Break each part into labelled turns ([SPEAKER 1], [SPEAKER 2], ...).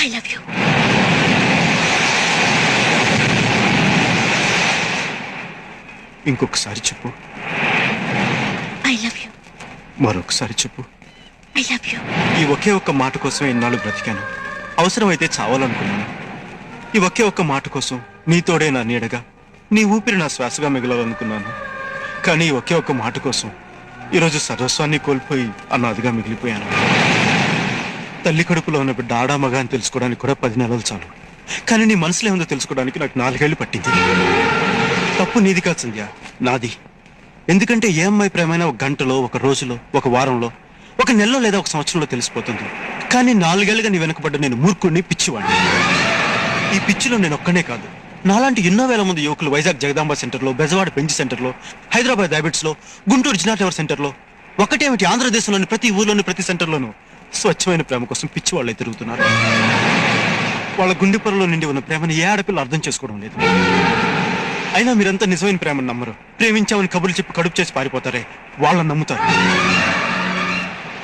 [SPEAKER 1] I love you.
[SPEAKER 2] ఇంకొకసారి చెప్పు.
[SPEAKER 1] I love you.
[SPEAKER 2] మరొకసారి చెప్పు.
[SPEAKER 1] I love you.
[SPEAKER 2] ఈ ఒకే ఒక్క మాట కోసం ఎన్నాళ్ళు బ్రతికాను. అవసరమైతే చావాలనుకున్నాను. ఈ ఒకే ఒక్క మాట కోసం నీతోడే నా నీడగా, నీ ఊపిరి నా శ్వాసగా మిగలాలనుకున్నాను. కానీ ఈ ఒకే ఒక్క మాట కోసం ఈరోజు సర్వస్వాన్ని కోల్పోయి అనాథగా మిగిలిపోయాను. తల్లి కడుపులో ఉన్న బిడ్డ ఆడా మగ అని తెలుసుకోవడానికి కూడా 10 నెలలు చాలు. కానీ నీ మనసులో ఏముందో తెలుసుకోవడానికి నాకు 4 ఏళ్ళు పట్టింది. తప్పు నీది కాదు సంధ్య, నాది. ఎందుకంటే ఏ అమ్మాయి ప్రేమైనా ఒక గంటలో, ఒక రోజులో, ఒక వారంలో, ఒక నెలలో లేదా ఒక సంవత్సరంలో తెలిసిపోతుంది. కానీ 4 ఏళ్ళుగా నీ వెనకబడ్డ నేను మూర్ఖుడిని, పిచ్చివాడిని. ఈ పిచ్చిలో నేను ఒక్కనే కాదు, నాలాంటి ఎన్నో వేల మంది యువకులు వైజాగ్ జగదాంబ సెంటర్లో, బెజవాడ బెంచ్ సెంటర్లో, హైదరాబాద్ హ్యాబిట్స్లో, గుంటూరు జినా టవర్ సెంటర్లో, ఒకటేమిటి ఆంధ్రదేశంలోని ప్రతి ఊర్లోని ప్రతి సెంటర్లోనూ స్వచ్ఛమైన ప్రేమ కోసం పిచ్చి వాళ్ళే తిరుగుతున్నారు. వాళ్ళ గుండె పొరలో నిండి ఉన్న ప్రేమని ఏ ఆడపిల్ల అర్థం చేసుకోవడం లేదు. అయినా మీరంతా నిజమైన ప్రేమను నమ్మరు. ప్రేమించామని కబుర్లు చెప్పి కడుపు చేసి పారిపోతారే, వాళ్ళని నమ్ముతారు.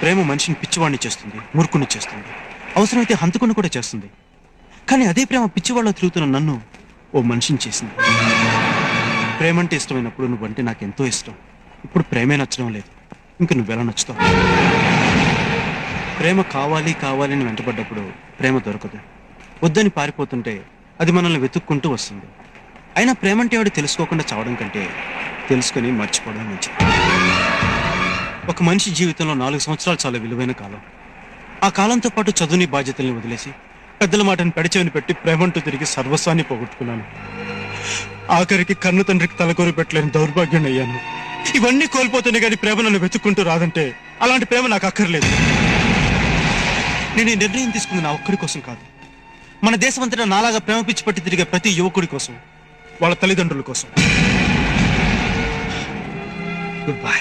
[SPEAKER 2] ప్రేమ మనిషిని పిచ్చివాడిని చేస్తుంది, మూర్ఖుని చేస్తుంది, అవసరమైతే హంతకుని కూడా చేస్తుంది. కానీ అదే ప్రేమ పిచ్చివాళ్ళలో తిరుగుతున్న నన్ను ఓ మనిషిని చేసింది. ప్రేమంటే ఇష్టమైనప్పుడు నువ్వంటే నాకు ఎంతో ఇష్టం. ఇప్పుడు ప్రేమే నచ్చడం లేదు, ఇంక నువ్వెలా నచ్చుతావు? ప్రేమ కావాలి కావాలి అని వెంటబడ్డప్పుడు ప్రేమ దొరకదు. వద్దని పారిపోతుంటే అది మనల్ని వెతుక్కుంటూ వస్తుంది. అయినా ప్రేమంటే వాడు తెలుసుకోకుండా చావడం కంటే తెలుసుకొని మర్చిపోవడం మంచిది. ఒక మనిషి జీవితంలో 4 సంవత్సరాలు చాలా విలువైన కాలం. ఆ కాలంతో పాటు చదువుని బాధ్యతల్ని వదిలేసి పెద్దల మాటను పెడిచేవిని పెట్టి ప్రేమంటూ తిరిగి సర్వస్వాన్ని పోగొట్టుకున్నాను. ఆఖరికి కన్ను తండ్రికి తలకొరి పెట్టలేని దౌర్భాగ్యం అయ్యాను. ఇవన్నీ కోల్పోతేనే కానీ ప్రేమ నన్ను వెతుక్కుంటూ రాదంటే అలాంటి ప్రేమ నాకు అక్కర్లేదు. నేను ఈ నిర్ణయం తీసుకుంది నా ఒక్కడి కోసం కాదు, మన దేశమంతటా నాలాగా ప్రేమ పిచ్చి పట్టి తిరిగే ప్రతి యువకుడి కోసం, వాళ్ళ తల్లిదండ్రుల కోసం. Good bye.